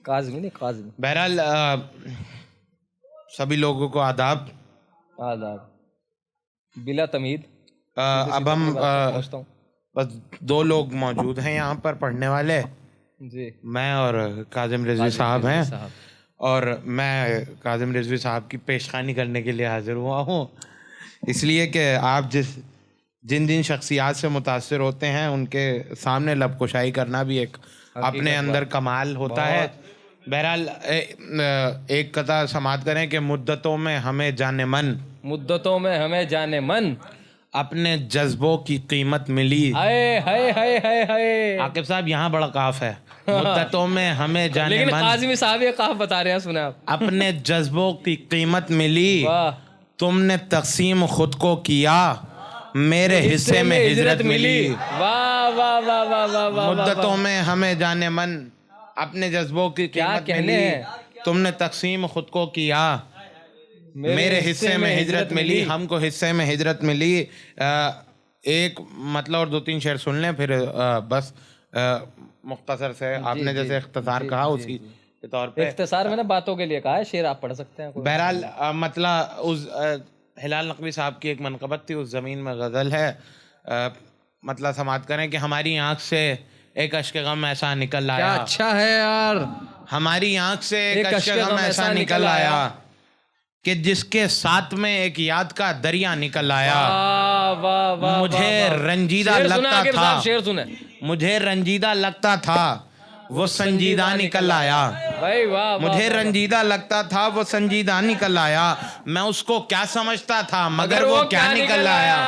کاظمی نہیں کاظمی. بہرحال سبھی لوگوں کو آداب. آداب بلا تمہید. اب ہم بس 2 لوگ موجود ہیں یہاں پر پڑھنے والے جی, میں اور کاظم رضوی صاحب ہیں, اور میں کاظم رضوی صاحب کی پیشخوانی کرنے کے لیے حاضر ہوا ہوں, اس لیے کہ آپ جن شخصیات سے متاثر ہوتے ہیں ان کے سامنے لب کشائی کرنا بھی ایک اپنے اندر کمال ہوتا ہے. بہرحال ایک قطعہ سماعت کریں کہ مدتوں میں ہمیں جانے من, مدتوں میں ہمیں جانے من, اپنے جذبوں کی قیمت ملی. ہائے ہائے ہائے ہائے ہائے. عاقب صاحب یہاں بڑا قاف ہے. مدتوں میں ہمیں جانے لیکن من, قاظمی صاحب یہ قاف بتا رہے ہیں, سنیں آپ. اپنے جذبوں کی قیمت ملی, واہ, تم نے تقسیم خود کو کیا, میرے حصے میں ہجرت ملی. واہ واہ واہ واہ واہ واہ. مدتوں میں ہمیں جانے من, اپنے جذبوں کی قیمت ملی, تم نے تقسیم خود کو کیا, میرے حصے میں ہجرت ملی. ہم کو حصے میں ہجرت ملی. ایک مطلب اور 2-3 شعر سن لیں پھر بس مختصر سے آپ نے جیسے اختصار کہا اسی کے طور پہ. اختصار میں نے باتوں کے لیے کہا ہے, شعر آپ پڑھ سکتے ہیں. بہرحال مطلب اس ہلال نقوی صاحب کی ایک منقبت تھی, اس زمین میں غزل ہے. مطلب سماعت کریں کہ ہماری آنکھ سے ایک اشک غم ایسا نکل آیا. کیا اچھا ہے یار. ہماری آنکھ سے ایک اشک غم ایسا نکل آیا کہ جس کے ساتھ میں ایک یاد کا دریا نکل آیا. مجھے رنجیدہ لگتا تھا, مجھے رنجیدہ لگتا تھا وہ سنجیدہ نکل آیا. مجھے رنجیدہ لگتا تھا وہ سنجیدہ نکل آیا. میں اس کو کیا سمجھتا تھا مگر وہ کیا نکل آیا.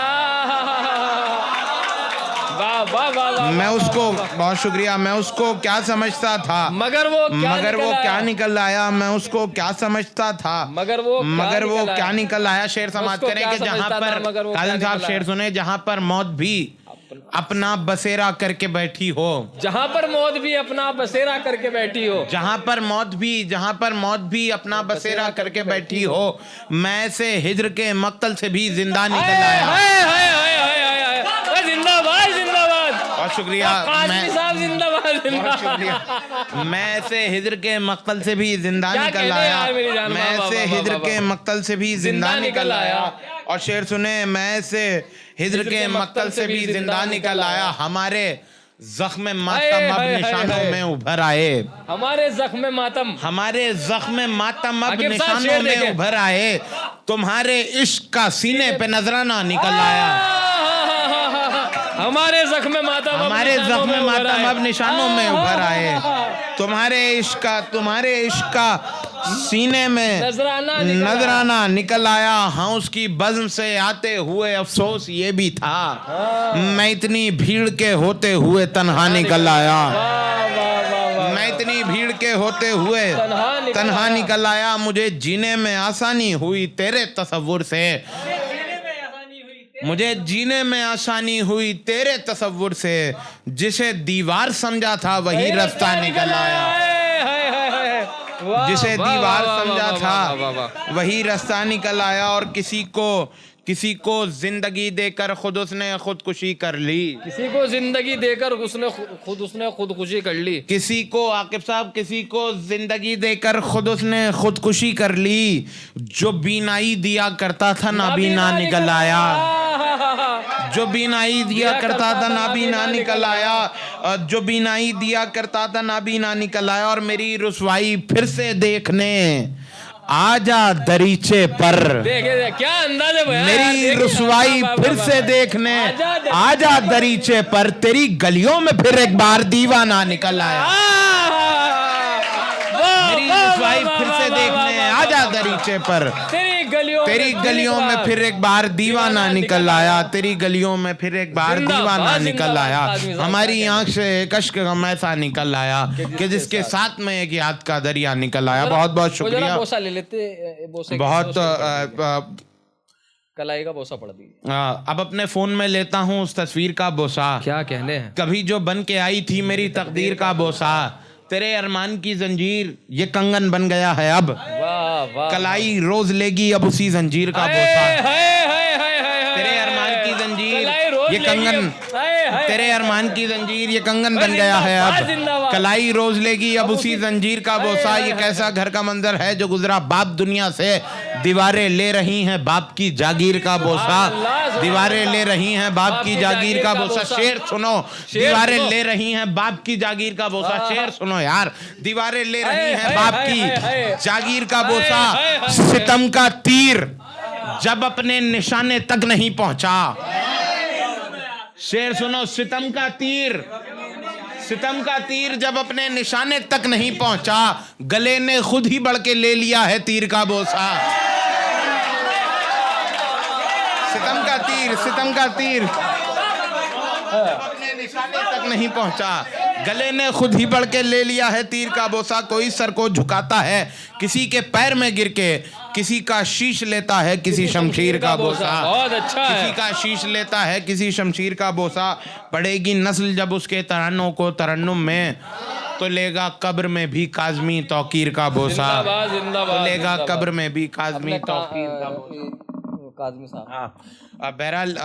میں اس کو, بہت شکریہ, میں اس کو کیا سمجھتا تھا مگر وہ کیا نکل آیا. میں اس کو کیا سمجھتا تھا مگر وہ کیا نکل آیا. شعر سماعت کریں کہ جہاں پر کاظم صاحب شعر سنیں, جہاں پر موت بھی اپنا بسیرا کر کے بیٹھی ہو, جہاں پر موت بھی اپنا بسیرا کر کے بیٹھی ہو, جہاں پر موت بھی اپنا بسیرا کر کے بیٹھی ہو, میں سے ہجر کے مقتل سے بھی زندہ نکل آیا. بہت شکریہ, میں سے ہجر کے مقتل سے بھی زندہ نکل آیا. میں سے ہجر کے مقتل سے بھی زندہ نکل آیا. اور شعر سنیں, میں سے ہجر کے مقتل سے بھی زندہ نکل آیا. ہمارے زخم ماتم اب نشانوں میں ابھر آئے, ہمارے زخم ماتم اب نشانوں میں ابھر آئے. تمہارے عشق کا سینے پہ نذرانہ نکل آیا. ہمارے زخم ماتم اب نشانوں میں ابھر آئے. تمہارے عشق کا سینے میں نذرانہ نکل آیا. ہاں اس کی بزم سے آتے ہوئے افسوس یہ بھی تھا, میں اتنی بھیڑ کے ہوتے ہوئے تنہا نکل آیا. میں اتنی بھیڑ کے ہوتے ہوئے تنہا نکل آیا. مجھے جینے میں آسانی ہوئی تیرے تصور سے, مجھے جینے میں آسانی ہوئی تیرے تصور سے, جسے دیوار سمجھا تھا وہی رستہ نکل آیا. جسے دیوار سمجھا تھا وہی رستہ نکل آیا. اور کسی کو زندگی دے کر خود اس نے خودکشی کر لی. کسی کو زندگی دے کر اس نے خودکشی کر لی. کسی کو, عاقب صاحب, کسی کو زندگی دے کر خود اس نے خودکشی کر لی. جو بینائی دیا کرتا تھا نابینا نکل آیا. جو بینائی دیا کرتا تھا نابینا نکل آیا. جو بینائی دیا کرتا تھا نابینا نکل آیا. اور میری رسوائی پھر سے دیکھنے آجا دریچے پر, کیا انداز ہے, میری رسوائی پھر سے دیکھنے آجا دریچے پر, تیری گلیوں میں پھر ایک بار دیوانہ نکل آیا. میری رسوائی پھر سے دیکھنے آجا دریچے پر, تیری گلیوں میں پھر ایک بار دیوانہ نکل آیا. تیری گلیوں میں پھر ایک بار دیوانہ نکل آیا. ہماری آنکھ سے ایک اشک غم ایسا نکل آیا کہ جس کے ساتھ میں ایک یاد کا دریا نکل آیا. بہت بہت شکریہ. بہت کلائی کا بوسہ پڑھ دیجیے. اب اپنے فون میں لیتا ہوں اس تصویر کا بوسہ, کیا کہنے ہیں. کبھی جو بن کے آئی تھی میری تقدیر کا بوسہ, تیرے ارمان کی زنجیر یہ کنگن بن گیا ہے اب, کلائی روز لے گی اب اسی زنجیر کا بوسہ. تیرے ارمان کی زنجیر یہ کنگن, تیرے ارمان کی زنجیر یہ کنگن بن گیا ہے اب, کلائی روز لے گی اب اسی زنجیر کا بوسہ. یہ کیسا گھر کا منظر ہے جو گزرا باپ دنیا سے, دیواریں لے رہی ہیں باپ کی جاگیر کا بوسہ, دیواریں لے رہی ہیں باپ کی جاگیر کا بوسہ. شعر سنو, دیواریں لے رہی ہیں باپ کی جاگیر کا بوسہ. شعر سنو یار, دیواریں لے رہی ہیں باپ کی جاگیر کا بوسہ. ستم کا تیر جب اپنے نشانے تک نہیں پہنچا. شعر سنو, ستم کا تیر, ستم کا تیر جب اپنے نشانے تک نہیں پہنچا, گلے نے خود ہی بڑھ کے لے لیا ہے تیر کا بوسہ. ستم کا تیر, ستم کا تیر اپنے نشانے تک نہیں پہنچا, گلے نے خود ہی بڑھ کے لے لیا ہے تیر کا بوسہ. کوئی سر کو جھکاتا ہے کسی کے پیر میں گر کے, کسی کا شیش لیتا ہے کسی شمشیر کا بوسہ. بہت اچھا ہے. کسی کا شیش لیتا ہے کسی شمشیر کا بوسہ. پڑے گی نسل جب اس کے ترانوں کو ترنم میں, تو لے گا قبر میں بھی کاظمی توقیر کا بوسہ. تو لے گا قبر میں بھی کاظمی توقیر کا بوسہ. کاظمی صاحب. بہرحال